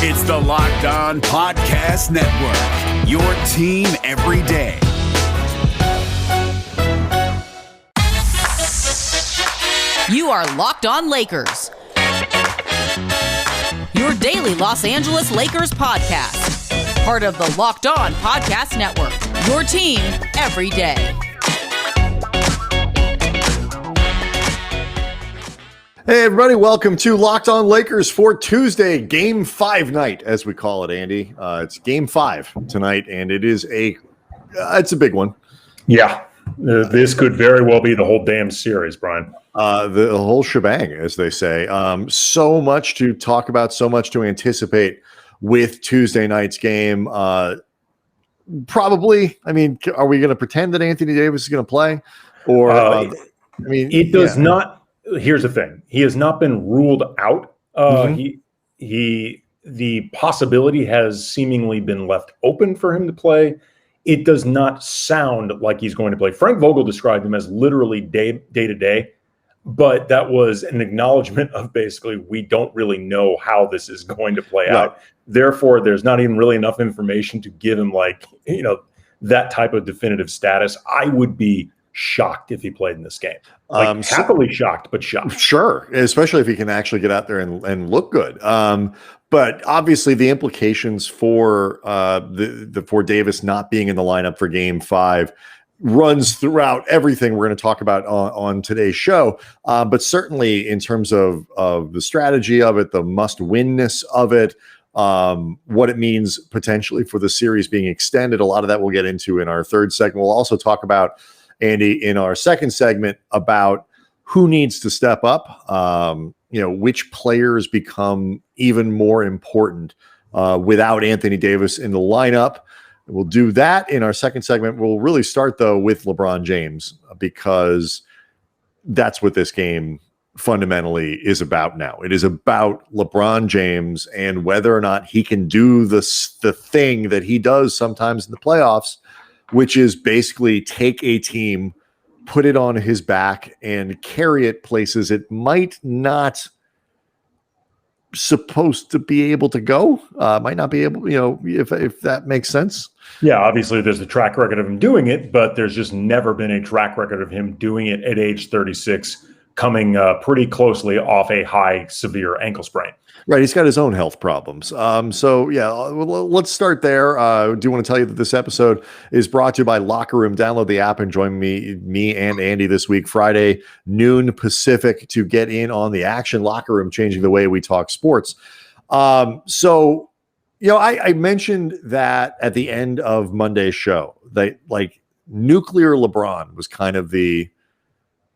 It's the Locked On Podcast Network, your team every day. You are Locked On Lakers, your daily Los Angeles Lakers podcast. Part of the Locked On Podcast Network, your team every day. Hey, everybody. Welcome to Locked On Lakers for Tuesday, Game 5 night, as we call it, Andy. It's Game 5 tonight, and it's a big one. Yeah, this could very well be the whole damn series, Brian. The whole shebang, as they say. So much to talk about, so much to anticipate with Tuesday night's game. Probably, are we going to pretend that Anthony Davis is going to play? Or, it does not. Here's the thing: he has not been ruled out. The possibility has seemingly been left open for him to play. It does not sound like he's going to play. Frank Vogel described him as literally day to day, but that was an acknowledgement of basically we don't really know how this is going to play out. Therefore, there's not even really enough information to give him that type of definitive status. I would be shocked if he played in this game. Happily shocked, but shocked. Sure, especially if he can actually get out there and look good. But obviously, the implications for for Davis not being in the lineup for Game 5 runs throughout everything we're going to talk about on today's show. But certainly, in terms of the strategy of it, the must-winness of it, what it means potentially for the series being extended, a lot of that we'll get into in our third segment. We'll also talk about, Andy, in our second segment, about who needs to step up, which players become even more important without Anthony Davis in the lineup. We'll do that in our second segment. We'll really start, though, with LeBron James, because that's what this game fundamentally is about now. It is about LeBron James and whether or not he can do the thing that he does sometimes in the playoffs, which is basically take a team, put it on his back, and carry it places it might not supposed to be able to go. Might not be able, if that makes sense. Yeah, obviously there's a track record of him doing it, but there's just never been a track record of him doing it at age 36, coming pretty closely off a high, severe ankle sprain. Right, he's got his own health problems. Let's start there. I do want to tell you that this episode is brought to you by Locker Room. Download the app and join me and Andy this week, Friday, noon Pacific, to get in on the action. Locker Room, changing the way we talk sports. I mentioned that at the end of Monday's show, that nuclear LeBron was kind of the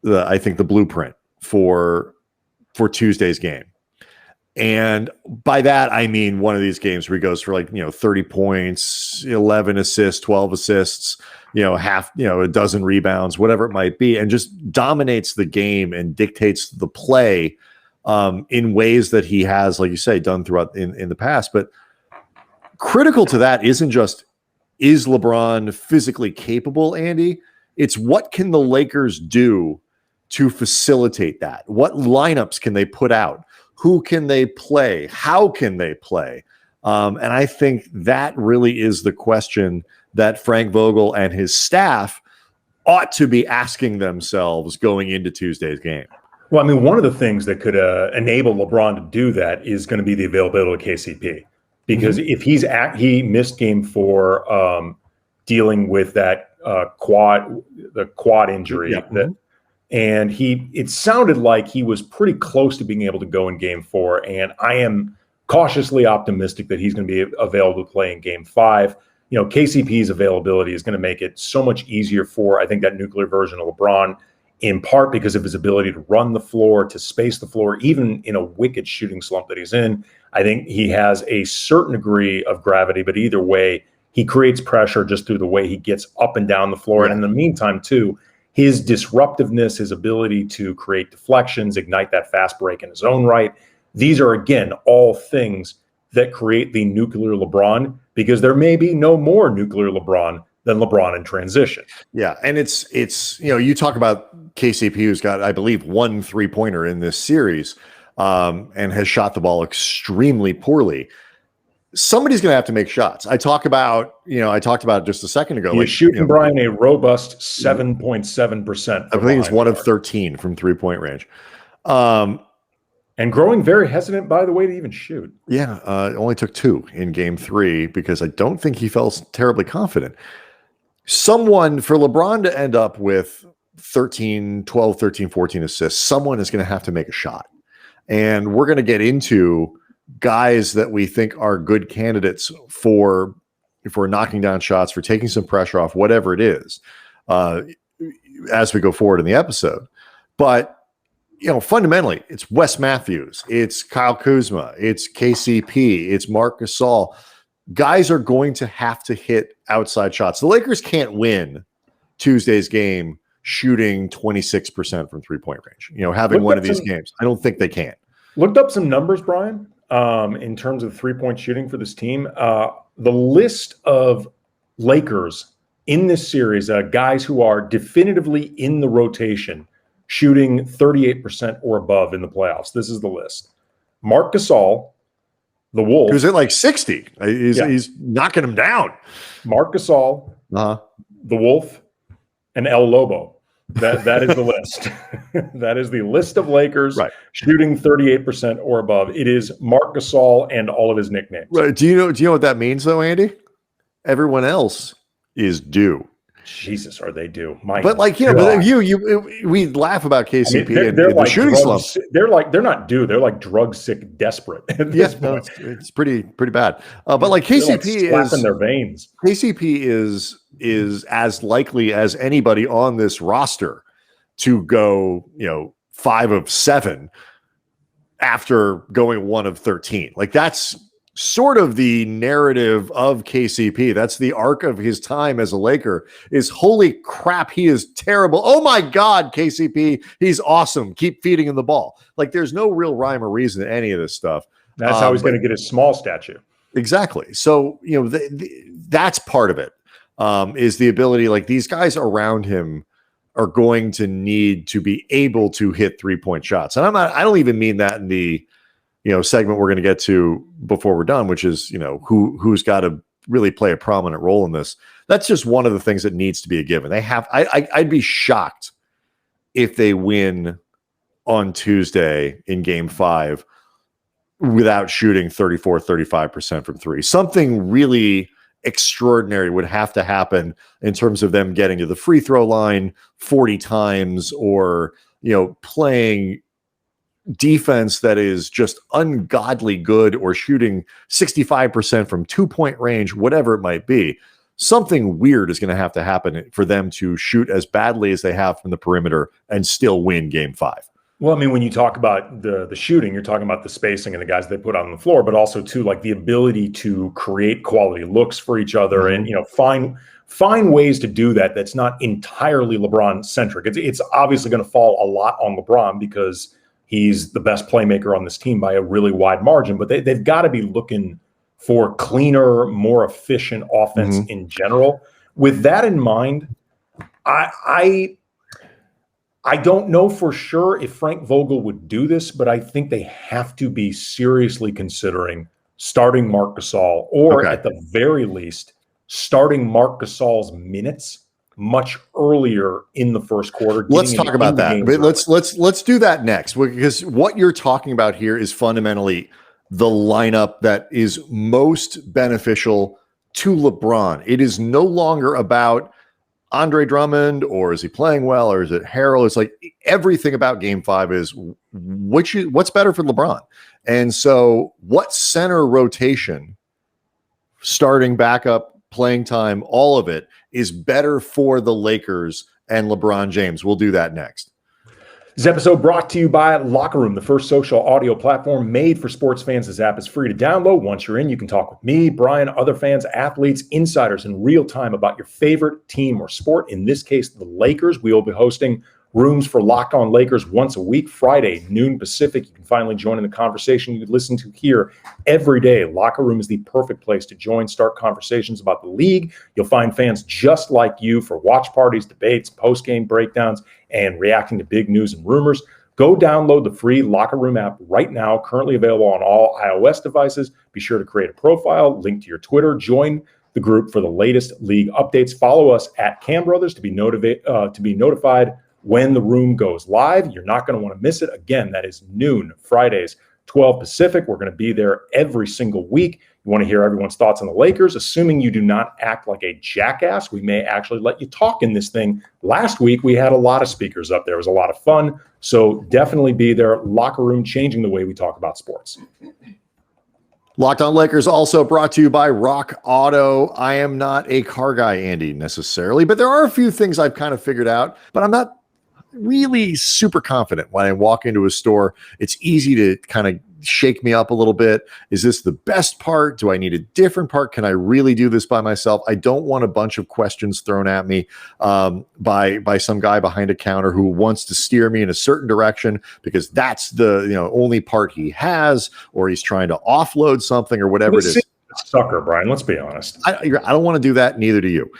I think the blueprint for Tuesday's game. And by that, I mean one of these games where he goes for 30 points, 11 assists, 12 assists, a dozen rebounds, whatever it might be, and just dominates the game and dictates the play in ways that he has, like you say, done throughout in the past. But critical to that isn't just, is LeBron physically capable, Andy? It's what can the Lakers do to facilitate that? What lineups can they put out? Who can they play? How can they play? And I think that really is the question that Frank Vogel and his staff ought to be asking themselves going into Tuesday's game. Well, one of the things that could enable LeBron to do that is going to be the availability of KCP. Because if he missed Game 4 dealing with that quad injury, and it sounded like he was pretty close to being able to go in Game 4. And I am cautiously optimistic that he's going to be available to play in Game 5. KCP's availability is going to make it so much easier for, I think, that nuclear version of LeBron, in part because of his ability to run the floor, to space the floor, even in a wicked shooting slump that he's in. I think he has a certain degree of gravity, but either way, he creates pressure just through the way he gets up and down the floor. And in the meantime, too, his disruptiveness, his ability to create deflections, ignite that fast break in his own right. These are, again, all things that create the nuclear LeBron, because there may be no more nuclear LeBron than LeBron in transition. Yeah, and it's you talk about KCP, who's got, I believe, 1 3-pointer in this series, and has shot the ball extremely poorly. somebody's going to have to make shots. I talked about it just a second ago. He's shooting, Brian, a robust 7.7%. I think it's 1 of 13 from 3-point range. And growing very hesitant, by the way, to even shoot. Yeah, it only took 2 in game 3 because I don't think he felt terribly confident. For LeBron to end up with 13, 14 assists, someone is going to have to make a shot. And we're going to get into guys that we think are good candidates for knocking down shots, for taking some pressure off, whatever it is, as we go forward in the episode. But fundamentally, it's Wes Matthews, it's Kyle Kuzma, it's KCP, it's Marc Gasol. Guys are going to have to hit outside shots. The Lakers can't win Tuesday's game shooting 26% from 3-point range. Having one of these games, I don't think they can. Looked up some numbers, Brian, in terms of 3-point shooting for this team. The list of Lakers in this series, guys who are definitively in the rotation, shooting 38% or above in the playoffs. This is the list. Marc Gasol, the Wolf. Who's at like 60. He's knocking him down. Marc Gasol, the Wolf, and El Lobo. That is the list. That is the list of Lakers shooting 38% or above. It is Marc Gasol and all of his nicknames. Right. Do you know what that means, though, Andy? Everyone else is due. Jesus, are they due? But we laugh about KCP and they're the shooting slump. They're not due. They're like drug sick, desperate. It's pretty bad. But like KCP slapping their veins. KCP is as likely as anybody on this roster to go 5 of 7 after going 1 of 13. Like that's sort of the narrative of KCP. That's the arc of his time as a Laker is holy crap, he is terrible. Oh my God, KCP, he's awesome. Keep feeding him the ball. Like there's no real rhyme or reason to any of this stuff. That's how he's going to get his small statue. Exactly. So, that's part of it, is the ability, like these guys around him are going to need to be able to hit 3-point shots. And I don't even mean that in the, segment we're going to get to before we're done, which is, who's got to really play a prominent role in this. That's just one of the things that needs to be a given. I'd be shocked if they win on Tuesday in game 5 without shooting 35% from 3. Something really extraordinary would have to happen in terms of them getting to the free throw line 40 times or, playing defense that is just ungodly good or shooting 65% from 2-point range, whatever it might be. Something weird is going to have to happen for them to shoot as badly as they have from the perimeter and still win game 5. Well, I mean, when you talk about the shooting, you're talking about the spacing and the guys they put on the floor, but also too, like the ability to create quality looks for each other and, find ways to do that. That's not entirely LeBron centric. It's obviously going to fall a lot on LeBron because he's the best playmaker on this team by a really wide margin, but they've got to be looking for cleaner, more efficient offense in general. With that in mind, I don't know for sure if Frank Vogel would do this, but I think they have to be seriously considering starting Marc Gasol or at the very least starting Marc Gasol's minutes much earlier in the first quarter. Let's talk about that. But let's do that next, because what you're talking about here is fundamentally the lineup that is most beneficial to LeBron. It is no longer about Andre Drummond or is he playing well or is it Harrell? It's like everything about game 5 is what's better for LeBron. And so what center rotation, starting backup, playing time, all of it is better for the Lakers and LeBron James. We'll do that next. This episode brought to you by Locker Room, the first social audio platform made for sports fans. This app is free to download. Once you're in, you can talk with me, Brian, other fans, athletes, insiders in real time about your favorite team or sport. In this case, the Lakers. We will be hosting rooms for Locked On Lakers once a week, Friday, noon Pacific. You can finally join in the conversation you listen to here every day. Locker Room is the perfect place to join, start conversations about the league. You'll find fans just like you for watch parties, debates, post-game breakdowns, and reacting to big news and rumors. Go download the free Locker Room app right now, currently available on all iOS devices. Be sure to create a profile, link to your Twitter, join the group for the latest league updates. Follow us at Cam Brothers to be notified when the room goes live. You're not going to want to miss it. Again, that is noon, Fridays, 12 Pacific. We're going to be there every single week. You want to hear everyone's thoughts on the Lakers. Assuming you do not act like a jackass, we may actually let you talk in this thing. Last week, we had a lot of speakers up there. It was a lot of fun. So definitely be there. Locker Room, changing the way we talk about sports. Locked On Lakers also brought to you by Rock Auto. I am not a car guy, Andy, necessarily, but there are a few things I've kind of figured out, but I'm not really super confident when I walk into a store. It's easy to kind of shake me up a little bit. Is this the best part? Do I need a different part? Can I really do this by myself? I don't want a bunch of questions thrown at me by some guy behind a counter who wants to steer me in a certain direction because that's the only part he has, or he's trying to offload something or whatever it is. Sucker, Brian. Let's be honest. I don't want to do that. Neither do you.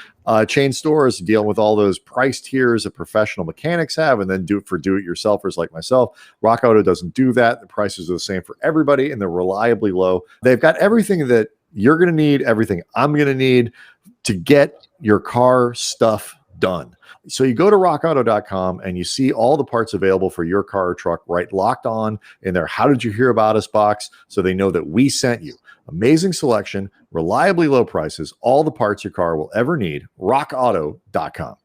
Chain stores dealing with all those price tiers that professional mechanics have, and then do it for do-it-yourselfers like myself. Rock Auto doesn't do that. The prices are the same for everybody, and they're reliably low. They've got everything that you're going to need, everything I'm going to need to get your car stuff done. So you go to rockauto.com and you see all the parts available for your car or truck, right? Locked On in their How Did You Hear About Us box, so they know that we sent you. Amazing selection, reliably low prices, all the parts your car will ever need. rockauto.com.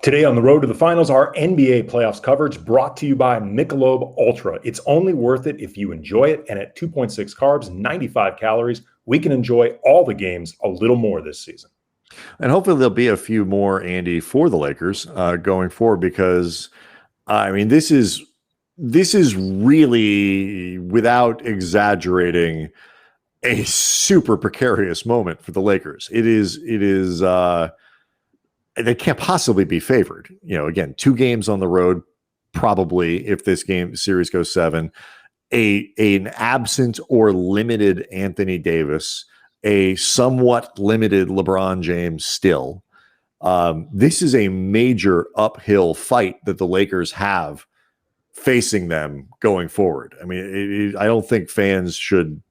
Today on the road to the finals, our NBA playoffs coverage brought to you by Michelob Ultra. It's only worth it if you enjoy it. And at 2.6 carbs, 95 calories, we can enjoy all the games a little more this season. And hopefully there'll be a few more, Andy, for the Lakers going forward, because this is really, without exaggerating, a super precarious moment for the Lakers. It is they can't possibly be favored. Again, 2 games on the road, probably, if this series goes 7, an absent or limited Anthony Davis, a somewhat limited LeBron James still. This is a major uphill fight that the Lakers have facing them going forward. I don't think fans should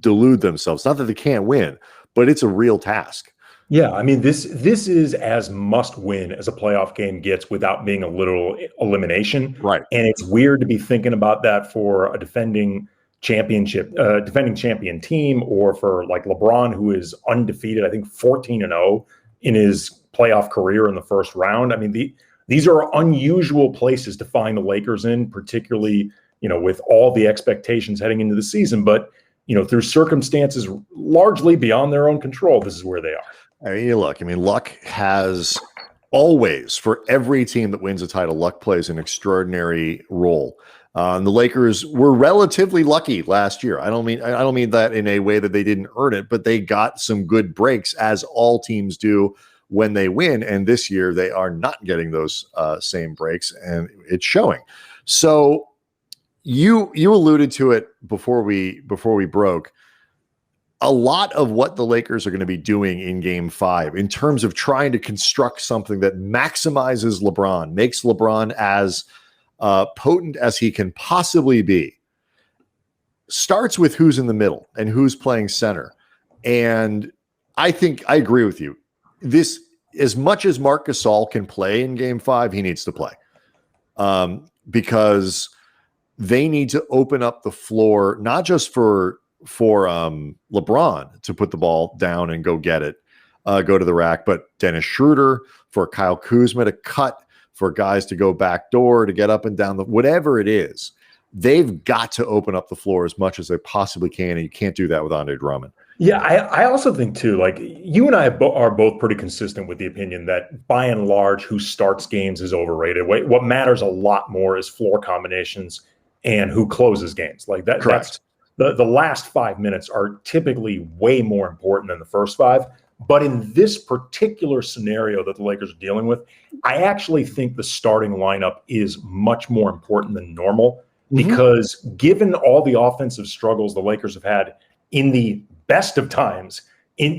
delude themselves. Not that they can't win, but it's a real task. Yeah, this is as must win as a playoff game gets without being a literal elimination. Right. And it's weird to be thinking about that for a defending champion team, or for like LeBron, who is undefeated, I think 14-0 in his playoff career in the first round. These are unusual places to find the Lakers in, particularly, with all the expectations heading into the season. But through circumstances largely beyond their own control, this is where they are. Luck has always, for every team that wins a title, luck plays an extraordinary role. The Lakers were relatively lucky last year. I don't mean that in a way that they didn't earn it, but they got some good breaks, as all teams do when they win. And this year they are not getting those same breaks, and it's showing. So you alluded to it before we broke. A lot of what the Lakers are going to be doing in Game 5 in terms of trying to construct something that maximizes LeBron, makes LeBron as potent as he can possibly be, starts with who's in the middle and who's playing center. And I think I agree with you. This, as much as Marc Gasol can play in Game 5, he needs to play because they need to open up the floor, not just for LeBron to put the ball down and go get it, go to the rack, but Dennis Schroeder, for Kyle Kuzma to cut, for guys to go back door, to get up and down, whatever it is. They've got to open up the floor as much as they possibly can, and you can't do that with Andre Drummond. Yeah, I also think, too, like you and I are both pretty consistent with the opinion that, by and large, who starts games is overrated. What matters a lot more is floor combinations and who closes games. Like that. Correct. That's the last 5 minutes are typically way more important than the first 5. But in this particular scenario that the Lakers are dealing with, I actually think the starting lineup is much more important than normal, because given all the offensive struggles the Lakers have had in the best of times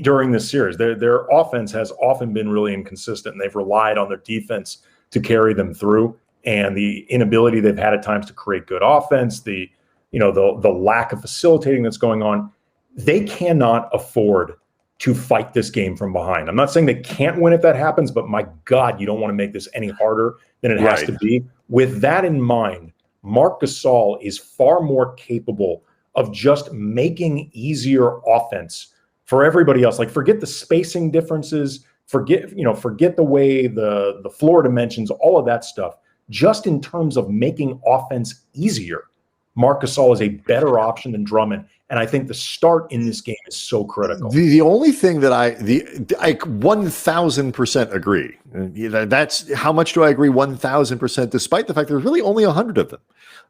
during this series, their offense has often been really inconsistent, and they've relied on their defense to carry them through. and the inability they've had at times to create good offense, the lack of facilitating that's going on, they cannot afford to fight this game from behind. I'm not saying they can't win if that happens, but my God, you don't want to make this any harder than it has to be. With that in mind, Marc Gasol is far more capable of just making easier offense for everybody else. Like, forget the spacing differences, forget the way the floor dimensions, all of that stuff. Just in terms of making offense easier, Marc Gasol is a better option than Drummond. And I think the start in this game is so critical. The only thing that I 1000% agree. That's how much do I agree? 1000%, despite the fact there's really only 100 of them.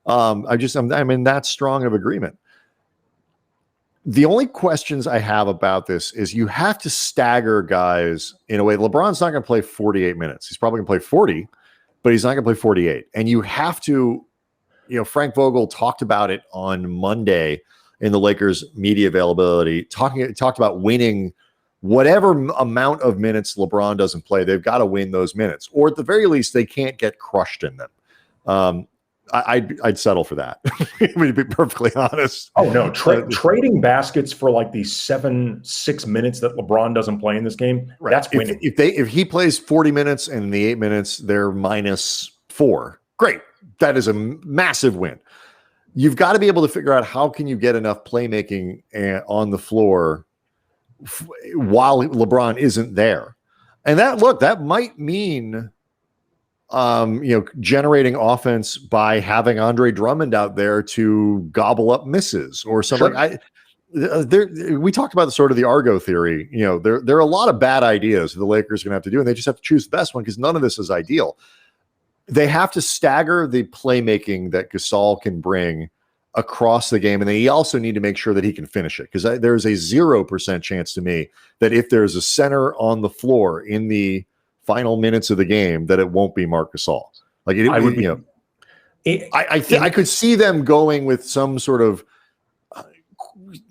I'm in that strong of agreement. The only questions I have about this is you have to stagger guys in a way. LeBron's not going to play 48 minutes. He's probably going to play 40, but he's not going to play 48. And you have to, Frank Vogel talked about it on Monday in the Lakers media availability, talked about winning whatever amount of minutes LeBron doesn't play. They've got to win those minutes, or at the very least, they can't get crushed in them. I'd settle for that. I mean, to be perfectly honest. Oh no, trading baskets for like the 6 minutes that LeBron doesn't play in this game. Right. That's winning. If he plays 40 minutes and in the 8 minutes they're -4, great. That is a massive win. You've got to be able to figure out how can you get enough playmaking on the floor while LeBron isn't there. And that might mean, generating offense by having Andre Drummond out there to gobble up misses or something. Sure. We talked about the Argo theory. There are a lot of bad ideas the Lakers are going to have to do, and they just have to choose the best one because none of this is ideal. They have to stagger the playmaking that Gasol can bring across the game, and they also need to make sure that he can finish it, because there's a 0% chance to me that if there's a center on the floor in the final minutes of the game that it won't be Marc Gasol. Like I could see them going with some sort of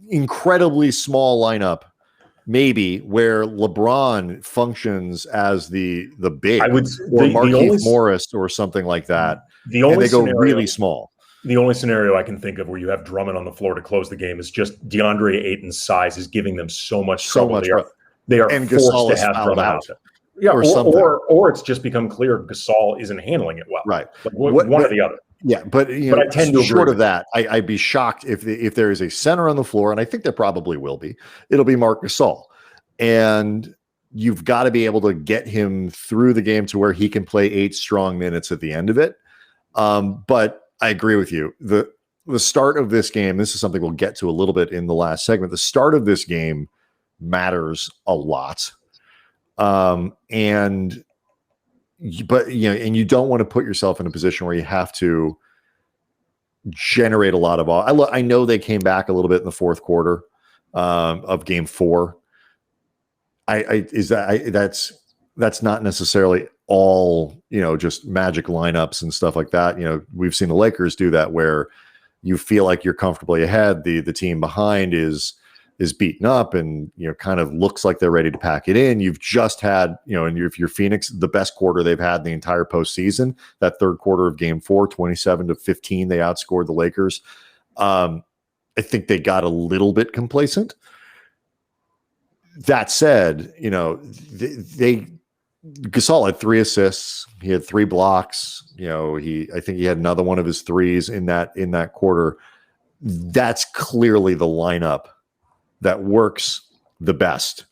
incredibly small lineup, maybe where LeBron functions as the big, or Markieff Morris or something like that. They go really small. The only scenario I can think of where you have Drummond on the floor to close the game is just DeAndre Ayton's size is giving them so much trouble. They are forced to have Drummond out. Yeah, or it's just become clear Gasol isn't handling it well. Right, like one or the other. Yeah, but I tend to short of that, I'd be shocked if there is a center on the floor, and I think there probably will be. It'll be Marc Gasol, and you've got to be able to get him through the game to where he can play 8 strong minutes at the end of it. But I agree with you. The start of this game, this is something we'll get to a little bit in the last segment. The start of this game matters a lot. And you don't want to put yourself in a position where you have to generate a lot of. I know they came back a little bit in the fourth quarter of Game 4. That's not necessarily all just magic lineups and stuff like that. We've seen the Lakers do that where you feel like you're comfortably ahead. The team behind is beaten up and kind of looks like they're ready to pack it in. You've just had and if you're Phoenix, the best quarter they've had in the entire postseason, that third quarter of Game 4, 27-15, they outscored the Lakers. I think they got a little bit complacent. That said, Gasol had 3 assists. He had 3 blocks. I think he had another one of his threes in that quarter. That's clearly the lineup that works the best.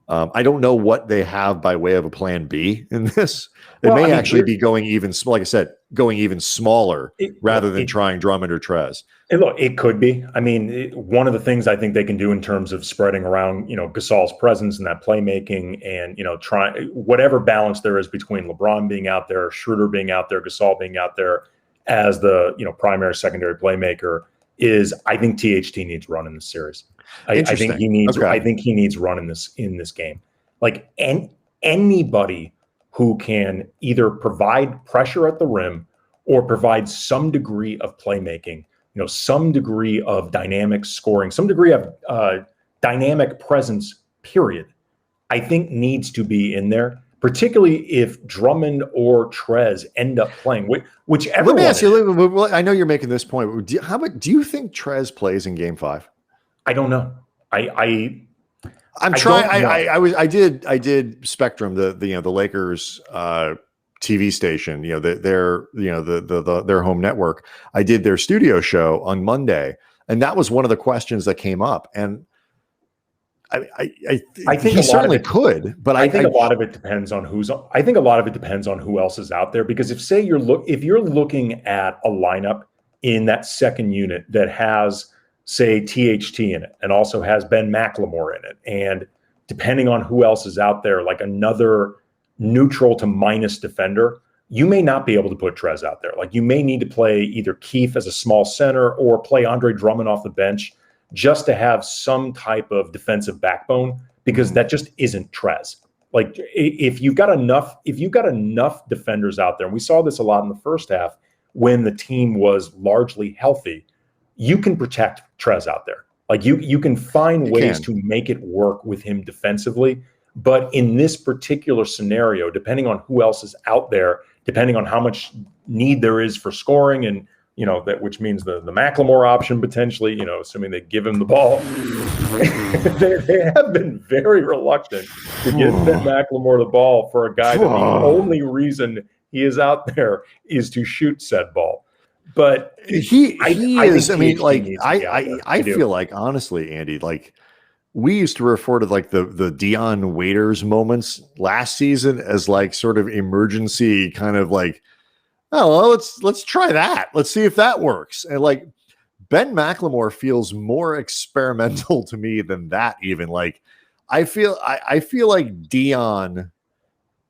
I don't know what they have by way of a plan B in this. It may actually be going even, like I said, going even smaller rather than trying Drummond or Trez. Look, it could be. I mean, one of the things I think they can do in terms of spreading around, Gasol's presence and that playmaking and, trying whatever balance there is between LeBron being out there, Schroeder being out there, Gasol being out there as the, primary, secondary playmaker is, I think THT needs run in this series. I think he needs. Okay. I think he needs run in this game. Like anybody who can either provide pressure at the rim or provide some degree of playmaking, some degree of dynamic scoring, some degree of dynamic presence. Period. I think needs to be in there. particularly if Drummond or Trez end up playing, whichever. Let me ask you, I know you're making this point. Do you think Trez plays in Game 5? I don't know. I'm trying. I did Spectrum, the Lakers TV station, their home network. I did their studio show on Monday, and that was one of the questions that came up. And I think he certainly could, but I think a lot of it depends on I think a lot of it depends on who else is out there. Because if you're looking at a lineup in that second unit that has, say, THT in it, and also has Ben McLemore in it, and depending on who else is out there, like another neutral to minus defender, you may not be able to put Trez out there. Like, you may need to play either Keith as a small center or play Andre Drummond off the bench just to have some type of defensive backbone, because that just isn't Trez. Like, if you've got enough defenders out there, and we saw this a lot in the first half when the team was largely healthy, you can protect Trez out there. Like, you can find ways to make it work with him defensively. But in this particular scenario, depending on who else is out there, depending on how much need there is for scoring, and which means the McLemore option potentially, assuming they give him the ball, they have been very reluctant to give Ben McLemore the ball for a guy that the only reason he is out there is to shoot said ball. But I feel like, honestly, Andy, like, we used to refer to like the Dion Waiters moments last season as like sort of emergency kind of like, oh, well, let's try that. Let's see if that works. And like, Ben McLemore feels more experimental to me than that. Even like, I feel like Dion,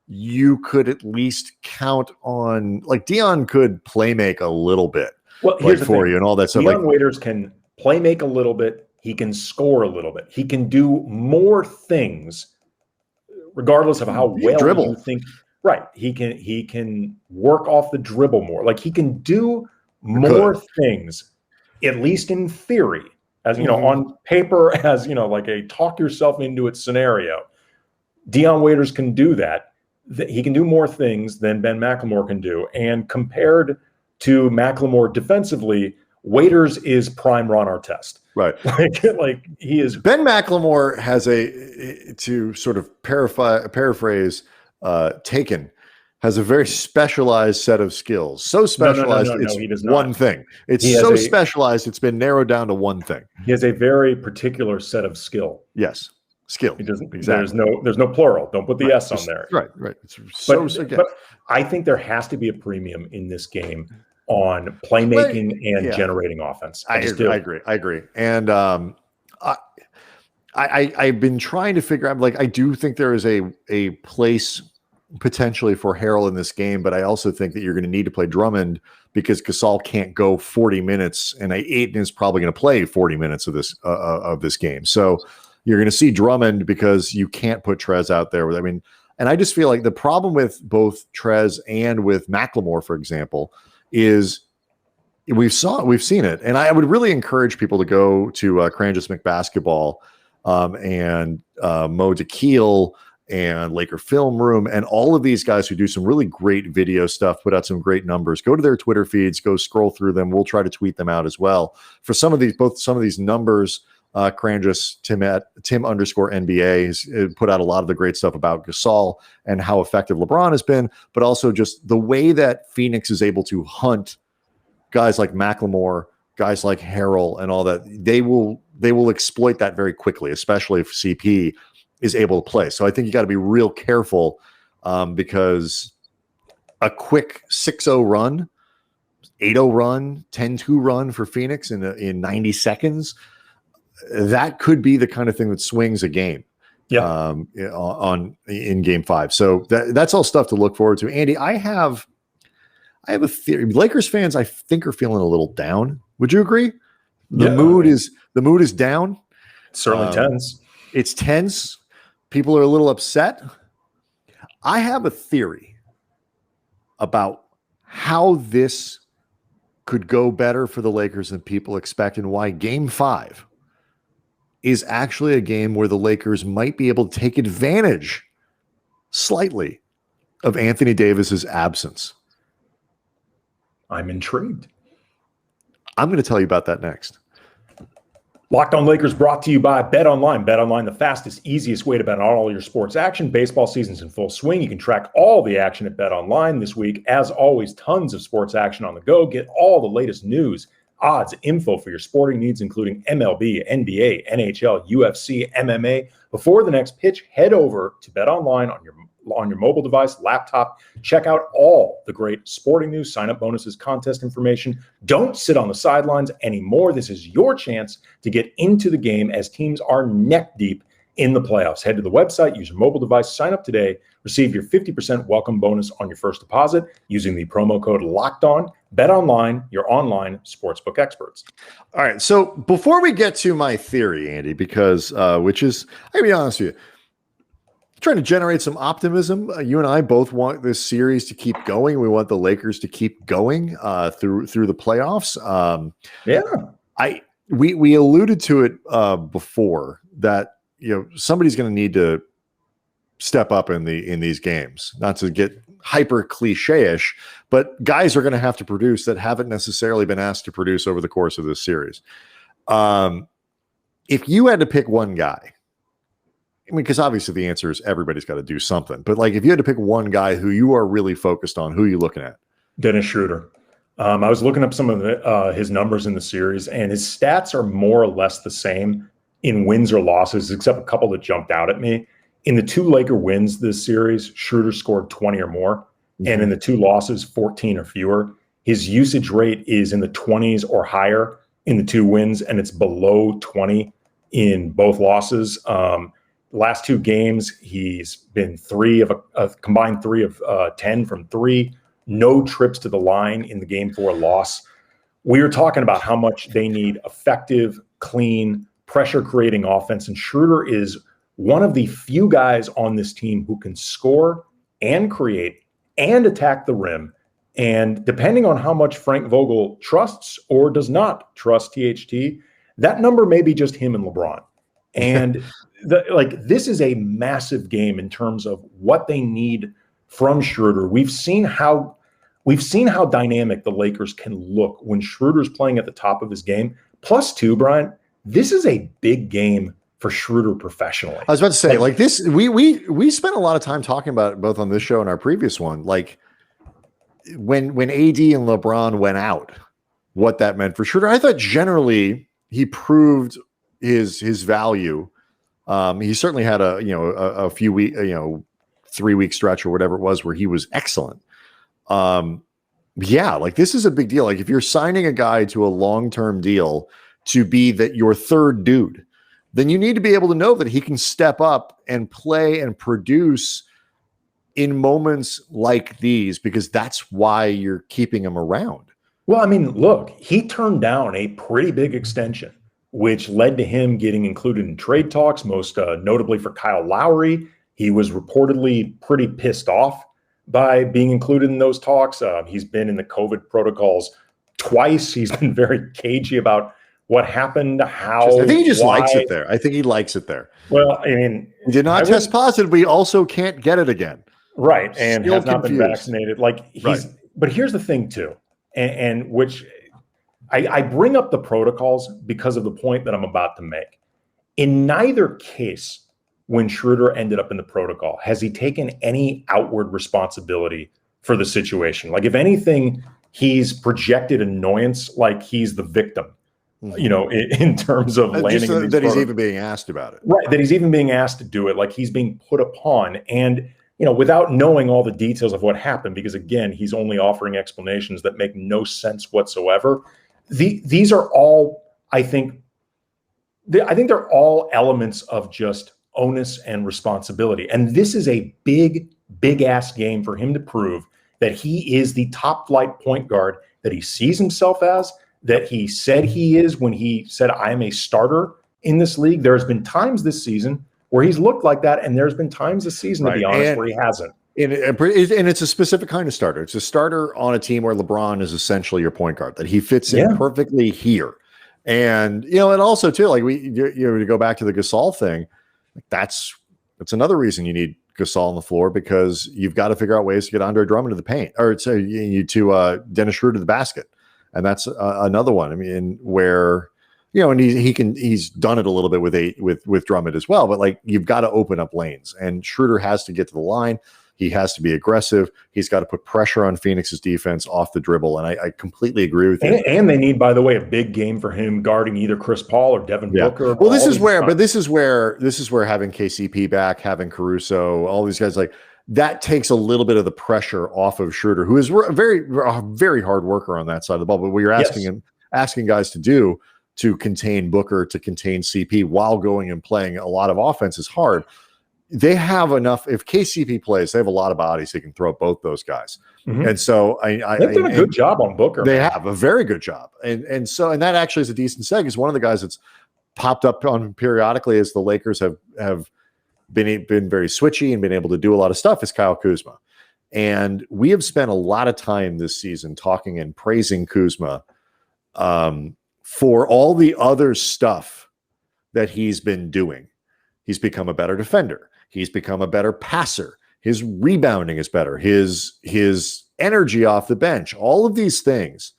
you could at least count on, like, Dion could play make a little bit, here's the for thing. you and all that stuff. Dion Waiters can play make a little bit. He can score a little bit. He can do more things, regardless of how well dribble. You think. Right. He can work off the dribble more. Like, he can do more things, at least in theory, as on paper, as like a talk yourself into it scenario. Dion Waiters can do that. He can do more things than Ben McLemore can do. And compared to McLemore defensively, Waiters is prime Ron Artest. Right. Like he is. Ben McLemore has to sort of paraphrase Taken, has a very specialized set of skills. So specialized, it's one thing. It's so specialized, it's been narrowed down to one thing. He has a very particular set of skill. Yes. Skill. He doesn't. Exactly. There's no plural. Don't put the S on there. Right. It's but I think there has to be a premium in this game on playmaking and generating offense. I agree. And I've been trying to figure out, like, I do think there is a place potentially for Harrell in this game, but I also think that you're going to need to play Drummond because Gasol can't go 40 minutes, and Ayton is probably going to play 40 minutes of this game. So you're going to see Drummond because you can't put Trez out there. And I just feel like the problem with both Trez and with McLemore, for example, is we've seen it. And I would really encourage people to go to Cranjus McBasketball and Mo DeKeel and Laker Film Room and all of these guys who do some really great video stuff, put out some great numbers. Go to their Twitter feeds, go scroll through them. We'll try to tweet them out as well. For some of these numbers, Cranjus, Tim_NBA has put out a lot of the great stuff about Gasol and how effective LeBron has been, but also just the way that Phoenix is able to hunt guys like McLemore, guys like Harrell, and all that. They will exploit that very quickly, especially if CP is able to play. So I think you got to be real careful because a quick 6-0 run, 8-0 run, 10-2 run for Phoenix in 90 seconds, that could be the kind of thing that swings a game. In Game 5. So that's all stuff to look forward to. Andy, I have a theory. Lakers fans, I think, are feeling a little down. Would you agree? The mood is down. Certainly tense. It's tense. People are a little upset. I have a theory about how this could go better for the Lakers than people expect, and why Game 5 is actually a game where the Lakers might be able to take advantage slightly of Anthony Davis's absence? I'm intrigued. I'm going to tell you about that next. Locked On Lakers brought to you by BetOnline. BetOnline, the fastest, easiest way to bet on all your sports action. Baseball season's in full swing. You can track all the action at BetOnline this week. As always, tons of sports action on the go. Get all the latest news, odds, info for your sporting needs, including MLB, NBA, NHL, UFC, MMA. Before the next pitch, head over to BetOnline on your mobile device, laptop. Check out all the great sporting news, sign-up bonuses, contest information. Don't sit on the sidelines anymore. This is your chance to get into the game as teams are neck deep in the playoffs. Head to the website, use your mobile device, sign up today, receive your 50% welcome bonus on your first deposit using the promo code LOCKEDON. BetOnline, your online sportsbook experts. All right, so before we get to my theory, Andy, because which is, I'll be honest with you, trying to generate some optimism. You and I both want this series to keep going. We want the Lakers to keep going through the playoffs. We alluded to it before that somebody's going to need to step up in these games. Not to get hyper cliche-ish, but guys are going to have to produce that haven't necessarily been asked to produce over the course of this series. If you had to pick one guy, I mean, because obviously the answer is everybody's got to do something. But like, if you had to pick one guy who you are really focused on, who are you looking at? Dennis Schroeder. I was looking up some of his numbers in the series, and his stats are more or less the same in wins or losses, except a couple that jumped out at me. In the 2 Laker wins this series, Schroeder scored 20 or more. Mm-hmm. And in the 2 losses, 14 or fewer. His usage rate is in the 20s or higher in the 2 wins, and it's below 20 in both losses. Last 2 games, he's been a combined 3 of 10 from 3. No trips to the line in the game 4 loss. We were talking about how much they need effective, clean, pressure-creating offense, and Schroeder is one of the few guys on this team who can score and create and attack the rim. And depending on how much Frank Vogel trusts or does not trust THT, that number may be just him and LeBron. And this is a massive game in terms of what they need from Schroeder. We've seen how dynamic the Lakers can look when Schroeder's playing at the top of his game. Plus 2, Brian, this is a big game for Schroeder professionally. I was about to say, like this, we spent a lot of time talking about it both on this show and our previous one. Like when AD and LeBron went out, what that meant for Schroeder. I thought generally he proved his value. He certainly had a few week, 3-week stretch or whatever it was where he was excellent. Like this is a big deal. Like if you're signing a guy to a long-term deal to be that your third dude, then you need to be able to know that he can step up and play and produce in moments like these, because that's why you're keeping him around. Well, I mean, look, he turned down a pretty big extension, which led to him getting included in trade talks, most notably for Kyle Lowry. He was reportedly pretty pissed off by being included in those talks. He's been in the COVID protocols twice. He's been very cagey about what happened, how. I think he just likes it there. I think he likes it there. Well, I mean, he did not test positive, but he also can't get it again. Right. And still has not confused. been vaccinated. Like but here's the thing too, and which I bring up the protocols because of the point that I'm about to make. In neither case, when Schroeder ended up in the protocol, has he taken any outward responsibility for the situation? Like, if anything, he's projected annoyance like he's the victim, in terms of landing in these that he's even being asked about it. Right, that he's even being asked to do it, like he's being put upon. And, without knowing all the details of what happened, because, again, he's only offering explanations that make no sense whatsoever. These are all, I think they're all elements of just onus and responsibility. And this is a big, big ass game for him to prove that he is the top flight point guard that he sees himself as, that he said he is when he said, I am a starter in this league. There's been times this season where he's looked like that, and there's been times this season, to be honest, where he hasn't. And it's a specific kind of starter. It's a starter on a team where LeBron is essentially your point guard, that he fits in perfectly here. And, and also too, like to go back to the Gasol thing, that's another reason you need Gasol on the floor because you've got to figure out ways to get Andre Drummond to the paint, or to Dennis Schroeder to the basket, and that's another one. I mean, where and he's done it a little bit with Drummond as well, but like you've got to open up lanes, and Schroeder has to get to the line. He has to be aggressive. He's got to put pressure on Phoenix's defense off the dribble, and I completely agree with you. And they need, by the way, a big game for him guarding either Chris Paul or Devin Booker. Well, this is where having KCP back, having Caruso, all these guys, like that takes a little bit of the pressure off of Schroeder, who is a very hard worker on that side of the ball. But what you're asking guys to do to contain Booker, to contain CP while going and playing a lot of offense is hard. They have enough. If KCP plays, they have a lot of bodies they can throw at both those guys. Mm-hmm. And so they've done a good job on Booker. They have a very good job. And that actually is a decent seg. Is one of the guys that's popped up on periodically as the Lakers have been very switchy and been able to do a lot of stuff is Kyle Kuzma. And we have spent a lot of time this season talking and praising Kuzma for all the other stuff that he's been doing. He's become a better defender. He's become a better passer. His rebounding is better. His energy off the bench, all of these things,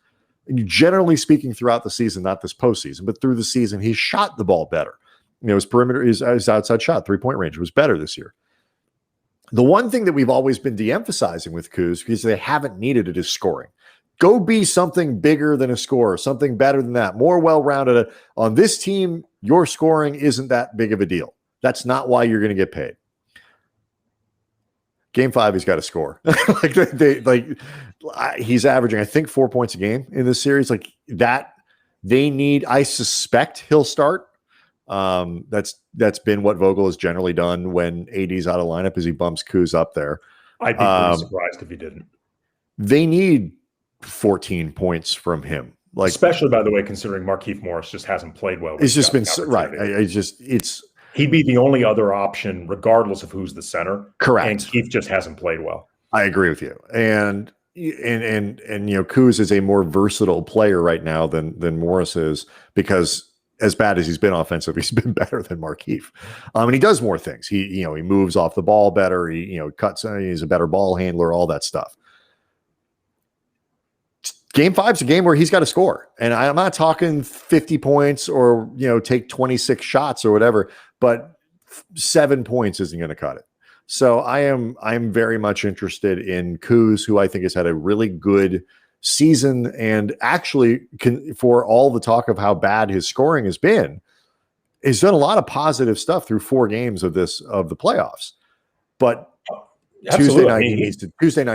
generally speaking throughout the season, not this postseason, but through the season, he's shot the ball better. His perimeter, his outside shot, 3-point range was better this year. The one thing that we've always been de-emphasizing with Kuz, because they haven't needed it, is scoring. Go be something bigger than a scorer, something better than that, more well-rounded. On this team, your scoring isn't that big of a deal. That's not why you're going to get paid. Game 5, he's got to score. He's averaging, I think, 4 points a game in this series. Like that, they need. I suspect he'll start. That's been what Vogel has generally done when AD's out of lineup, is he bumps Kuz up there. I'd be pretty surprised if he didn't. They need 14 points from him. Like, especially, by the way, considering Markieff Morris just hasn't played well. It's just been right. He'd be the only other option, regardless of who's the center. Correct. And Keith just hasn't played well. I agree with you. And Kuz is a more versatile player right now than Morris is, because as bad as he's been offensive, he's been better than Markieff. And he does more things. He moves off the ball better. He cuts. He's a better ball handler. All that stuff. Game 5's a game where he's got to score. And I'm not talking 50 points or, take 26 shots or whatever, but 7 points isn't going to cut it. So I'm very much interested in Kuz, who I think has had a really good season, and actually for all the talk of how bad his scoring has been, he's done a lot of positive stuff through 4 games of the playoffs. But Tuesday night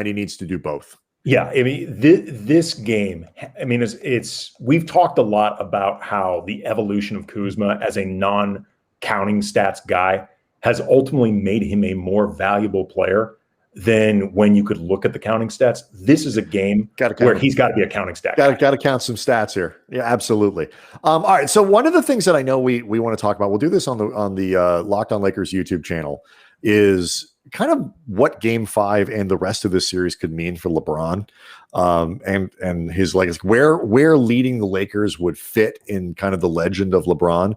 he needs to do both. Yeah, I mean, this game, I mean, it's we've talked a lot about how the evolution of Kuzma as a non-counting stats guy has ultimately made him a more valuable player than when you could look at the counting stats. This is a game where he's got to be a counting stat. Got to count some stats here. Yeah, absolutely. All right, so one of the things that I know we want to talk about, we'll do this on the Locked On Lakers YouTube channel, is kind of what Game 5 and the rest of this series could mean for LeBron, and his legacy, where leading the Lakers would fit in kind of the legend of LeBron.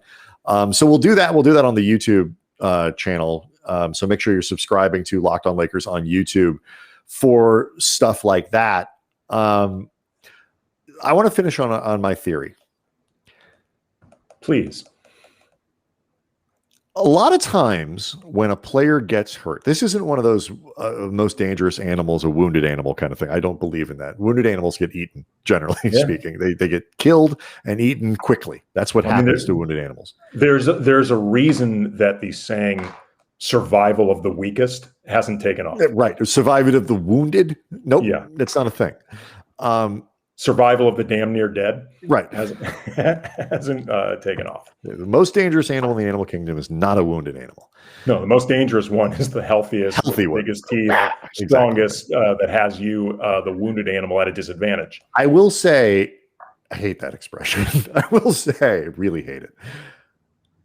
So we'll do that. We'll do that on the YouTube channel. So make sure you're subscribing to Locked On Lakers on YouTube for stuff like that. I want to finish on my theory. Please. A lot of times when a player gets hurt, this isn't one of those most dangerous animals, a wounded animal kind of thing. I don't believe in that. Wounded animals get eaten, generally speaking. They get killed and eaten quickly. That's what happens to wounded animals. There's a reason that the saying survival of the weakest hasn't taken off. Right. Survival of the wounded? Nope. Yeah. That's not a thing. Survival of the damn near dead, right? Hasn't taken off. The most dangerous animal in the animal kingdom is not a wounded animal. No, the most dangerous one is the healthiest, biggest teeth, strongest, that has you, the wounded animal, at a disadvantage. I will say, I hate that expression. I will say, I really hate it.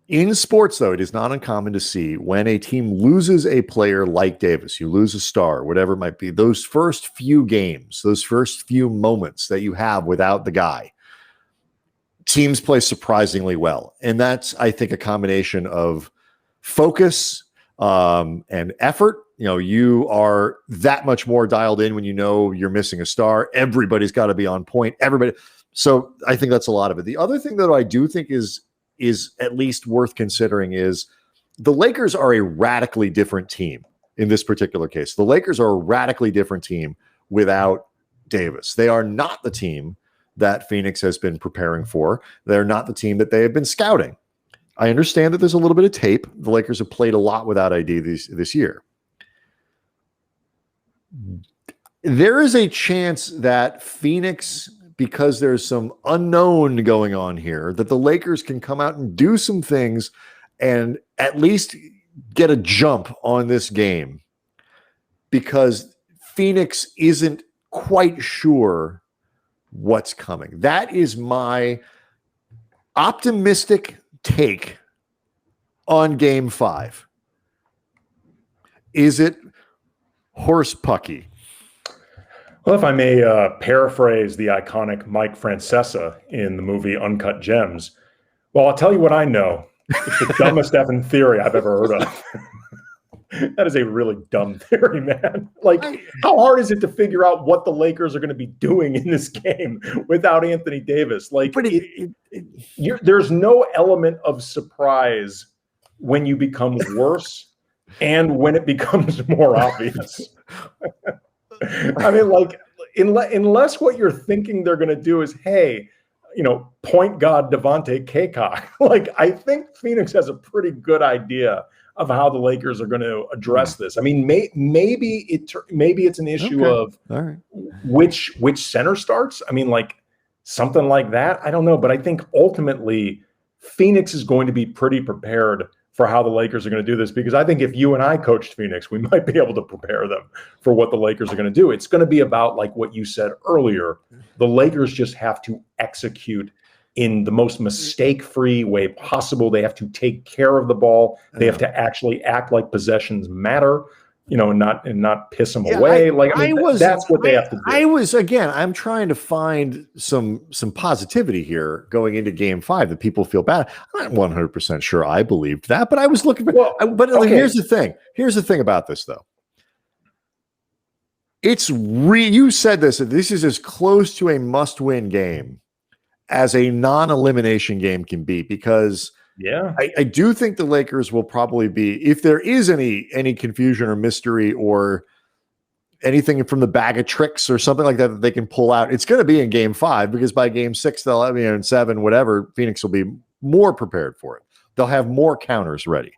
In sports, though, it is not uncommon to see when a team loses a player like Davis, you lose a star, whatever it might be, those first few games, those first few moments that you have without the guy, teams play surprisingly well. And that's, I think, a combination of focus and effort you are that much more dialed in when you know you're missing a star. Everybody's got to be on point. Everybody. So I think that's a lot of it. The other thing that I do think is at least worth considering is the Lakers are a radically different team in this particular case. The Lakers are a radically different team without Davis. They are not the team that Phoenix has been preparing for. They're not the team that they have been scouting. I understand that there's a little bit of tape. The Lakers have played a lot without ID this year. There is a chance that Phoenix, because there's some unknown going on here, that the Lakers can come out and do some things and at least get a jump on this game, because Phoenix isn't quite sure what's coming. That is my optimistic take on Game 5. Is it horse pucky? Well, if I may paraphrase the iconic Mike Francesa in the movie Uncut Gems, well, I'll tell you what I know. It's the dumbest effing theory I've ever heard of. That is a really dumb theory, man. Like, how hard is it to figure out what the Lakers are going to be doing in this game without Anthony Davis? Like, there's no element of surprise when you become worse and when it becomes more obvious. I mean, like, unless what you're thinking they're going to do is, hey, point guard Devontae Kaycock. Like, I think Phoenix has a pretty good idea of how the Lakers are going to address this. I mean, maybe it's an issue of which center starts. I mean, like something like that. I don't know, but I think ultimately Phoenix is going to be pretty prepared for how the Lakers are going to do this, because I think if you and I coached Phoenix, we might be able to prepare them for what the Lakers are going to do. It's going to be about, like what you said earlier, the Lakers just have to execute in the most mistake-free way possible. They have to take care of the ball. They have to actually act like possessions matter, and not piss them away. That's what they have to do. I'm trying to find some positivity here going into Game 5 that people feel bad. I'm not 100% sure I believed that, but I was looking for. Here's the thing. Here's the thing about this, though. You said this. This is as close to a must-win game as a non-elimination game can be, because I do think the Lakers will probably be, if there is any confusion or mystery or anything from the bag of tricks or something like that they can pull out, it's going to be in Game 5, because by Game 6, they'll have, in 7, whatever, Phoenix will be more prepared for it. They'll have more counters ready.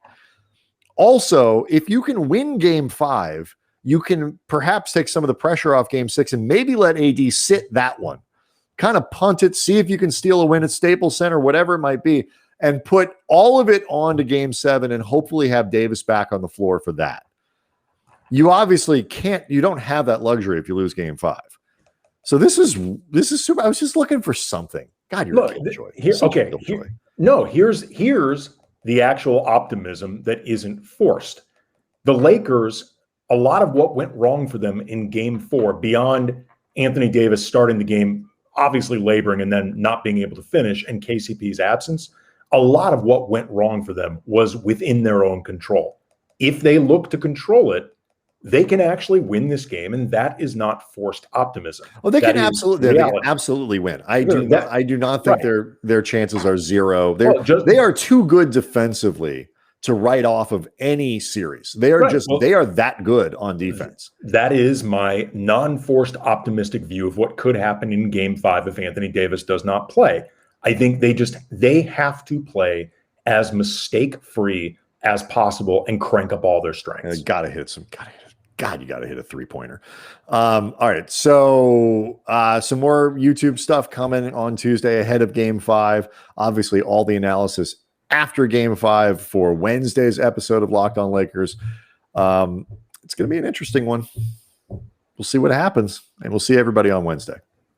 Also, if you can win Game 5, you can perhaps take some of the pressure off Game 6 and maybe let AD sit that one. Kind of punt it, see if you can steal a win at Staples Center, whatever it might be, and put all of it on to Game 7 and hopefully have Davis back on the floor for that. You obviously can't, you don't have that luxury if you lose Game 5. So this is super. I was just looking for something. God, you're a killjoy. Here's the actual optimism that isn't forced. The Lakers, a lot of what went wrong for them in Game 4, beyond Anthony Davis starting the game, obviously laboring and then not being able to finish, and KCP's absence, a lot of what went wrong for them was within their own control. If they look to control it, they can actually win this game, and that is not forced optimism. Well, they can absolutely win. I do not think their chances are zero. They are too good defensively to write off of any series. They are they are that good on defense. That is my non-forced optimistic view of what could happen in Game 5 if Anthony Davis does not play. I think they have to play as mistake-free as possible and crank up all their strengths. You got to hit a three-pointer. All right. So some more YouTube stuff coming on Tuesday ahead of Game 5. Obviously, all the analysis after Game 5 for Wednesday's episode of Locked On Lakers. It's going to be an interesting one. We'll see what happens, and we'll see everybody on Wednesday.